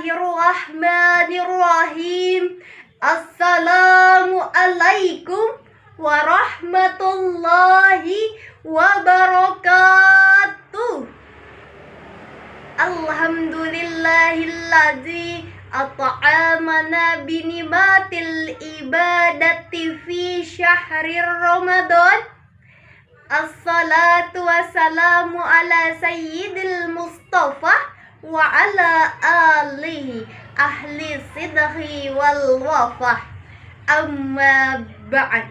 Bismillahirrahmanirrahim. Assalamualaikum warahmatullahi wabarakatuh. Alhamdulillahilladzi at'amana binimatil ibadati fi syahrir Ramadan. Assalatu wassalamu ala sayyidil Mustafa wa ala alihi ahli sidhi wal wafah. Amma ba'd.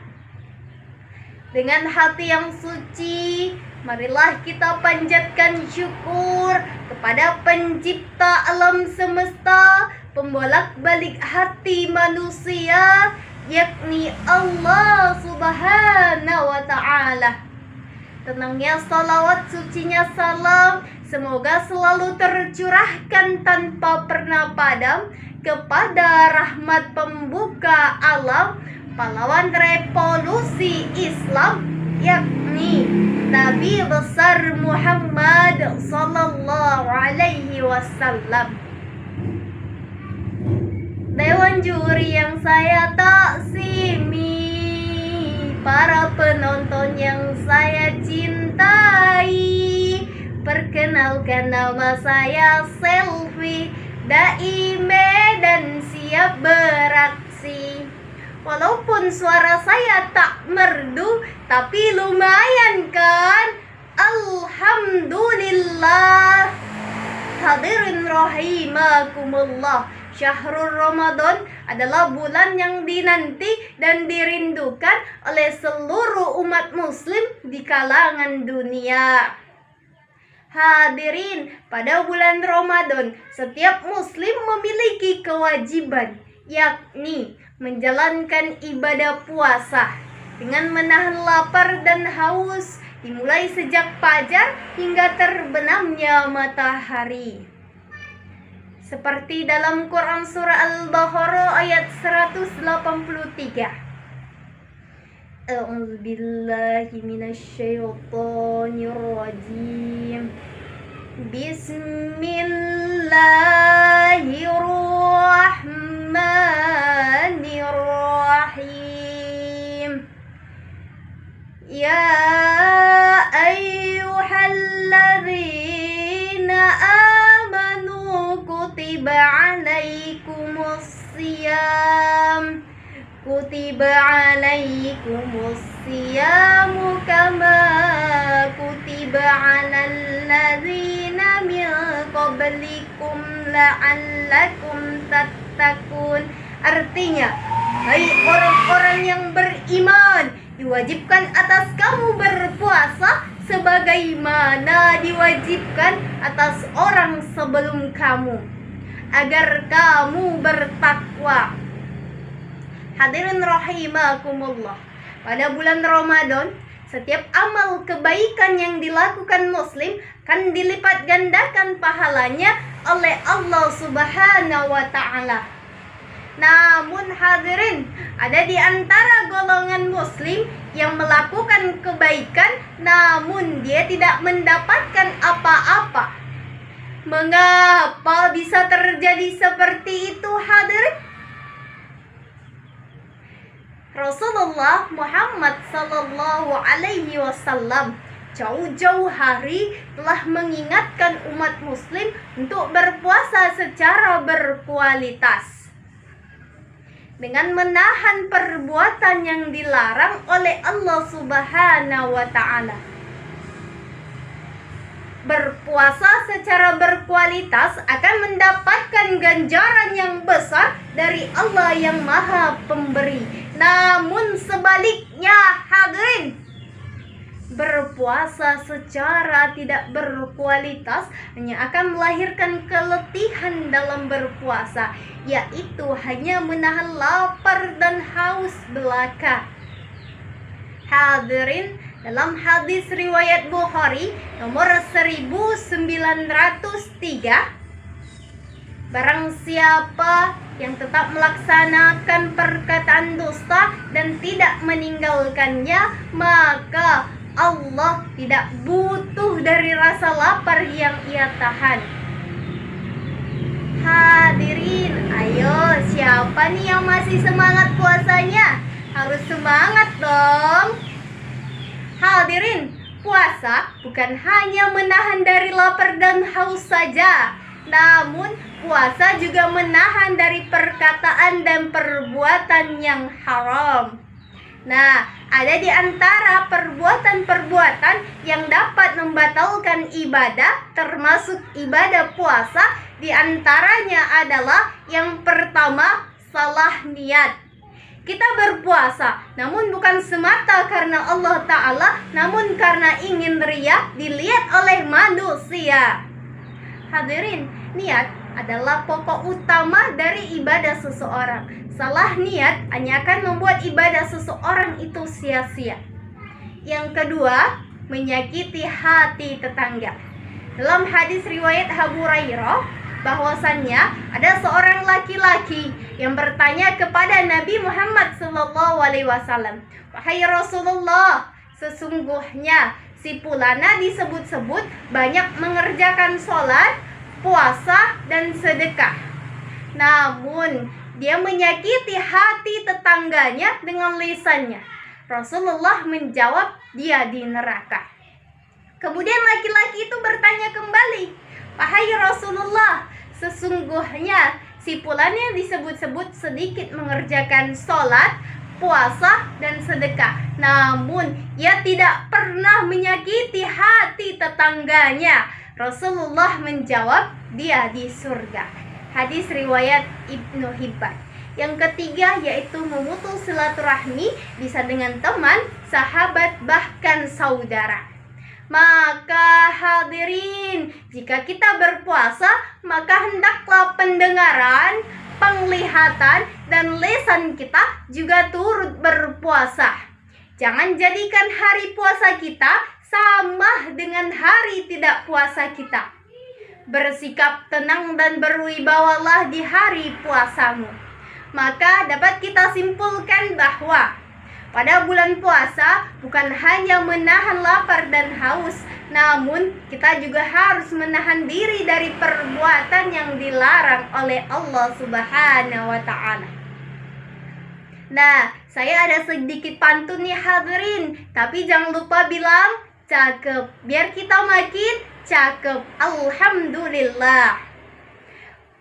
Dengan hati yang suci, marilah kita panjatkan syukur kepada pencipta alam semesta, pembolak-balik hati manusia, yakni Allah Subhanahu wa ta'ala. Tenangnya salawat, sucinya salam, semoga selalu tercurahkan tanpa pernah padam kepada rahmat pembuka alam, pahlawan revolusi Islam, yakni Nabi besar Muhammad sallallahu alaihi wasallam. Dewan juri yang saya taksimi, para penonton yang saya cintai, perkenalkan nama saya Selfie, dai Medan siap beraksi. Walaupun suara saya tak merdu, tapi lumayan kan? Alhamdulillah. Hadirin rahimakumullah, Syahrul Ramadan adalah bulan yang dinanti dan dirindukan oleh seluruh umat muslim di kalangan dunia. Hadirin, pada bulan Ramadan setiap muslim memiliki kewajiban, yakni menjalankan ibadah puasa dengan menahan lapar dan haus dimulai sejak fajar hingga terbenamnya matahari. Seperti dalam Quran surah Al-Baqarah ayat 183. A'udzubillahi minasyaitonir rajim. Bismillahirrahmanirrahim. Ya ayyuhalladzina amanu kutiba alaikumus siyamu kama kutiba alal ladzina min qablikum la'allakum tattaqun. Artinya, hai orang-orang yang beriman, diwajibkan atas kamu berpuasa sebagaimana diwajibkan atas orang sebelum kamu, agar kamu bertakwa. Hadirin rahimakumullah, pada bulan Ramadan setiap amal kebaikan yang dilakukan muslim akan dilipat gandakan pahalanya oleh Allah Subhanahu wa ta'ala. Namun hadirin, ada di antara golongan muslim yang melakukan kebaikan namun dia tidak mendapatkan apa-apa. Mengapa bisa terjadi seperti itu hadirin? Rasulullah Muhammad sallallahu alaihi wasallam jauh-jauh hari telah mengingatkan umat muslim untuk berpuasa secara berkualitas dengan menahan perbuatan yang dilarang oleh Allah Subhanahu wa ta'ala. Berpuasa secara berkualitas akan mendapatkan ganjaran yang besar dari Allah yang Maha Pemberi. Namun sebaliknya hadirin, berpuasa secara tidak berkualitas hanya akan melahirkan keletihan dalam berpuasa, yaitu hanya menahan lapar dan haus belaka. Hadirin, dalam hadis riwayat Bukhari nomor 1903, barang siapa yang tetap melaksanakan perkataan dusta dan tidak meninggalkannya, maka Allah tidak butuh dari rasa lapar yang ia tahan. Hadirin Siapa nih yang masih semangat puasanya? Harus semangat dong. Hadirin, puasa bukan hanya menahan dari lapar dan haus saja, namun puasa juga menahan dari perkataan dan perbuatan yang haram. Nah, ada di antara perbuatan-perbuatan yang dapat membatalkan ibadah, termasuk ibadah puasa, di antaranya adalah yang pertama, salah niat. Kita berpuasa, namun bukan semata karena Allah Ta'ala, namun karena ingin riya dilihat oleh manusia. Hadirin, niat adalah pokok utama dari ibadah seseorang. Salah niat hanya akan membuat ibadah seseorang itu sia-sia. Yang kedua, menyakiti hati tetangga. Dalam hadis riwayat Abu Hurairah, bahwasannya ada seorang laki-laki yang bertanya kepada Nabi Muhammad SAW, "Wahai Rasulullah, sesungguhnya si Fulana disebut-sebut banyak mengerjakan sholat, puasa, dan sedekah. Namun dia menyakiti hati tetangganya dengan lisannya." Rasulullah menjawab, "Dia di neraka." Kemudian laki-laki itu bertanya kembali, "Wahai Rasulullah, sesungguhnya si fulan yang disebut-sebut sedikit mengerjakan sholat, puasa, dan sedekah, namun ia tidak pernah menyakiti hati tetangganya." Rasulullah menjawab, "Dia di surga." Hadis riwayat Ibnu Hibban. Yang ketiga yaitu memutus silaturahmi, bisa dengan teman, sahabat, bahkan saudara. Maka hadirin, jika kita berpuasa, maka hendaklah pendengaran, penglihatan, dan lisan kita juga turut berpuasa. Jangan jadikan hari puasa kita sama dengan hari tidak puasa kita. Bersikap tenang dan berwibawalah di hari puasamu. Maka dapat kita simpulkan bahwa pada bulan puasa bukan hanya menahan lapar dan haus, namun kita juga harus menahan diri dari perbuatan yang dilarang oleh Allah Subhanahu wa Ta'ala. Nah, saya ada sedikit pantun nih hadirin, tapi jangan lupa bilang cakep biar kita makin cakep. Alhamdulillah.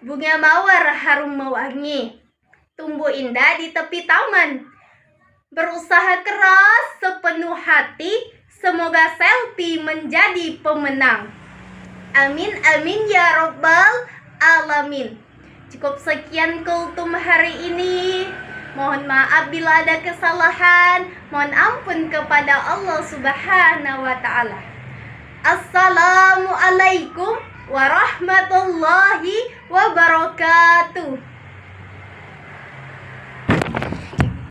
Bunga mawar harum mewangi, tumbuh indah di tepi taman. Berusaha keras sepenuh hati, semoga selfie menjadi pemenang. Amin amin ya robbal alamin. Cukup sekian kultum hari ini. Mohon maaf bila ada kesalahan. Mohon ampun kepada Allah Subhanahu wa Ta'ala. Assalamualaikum warahmatullahi wabarakatuh.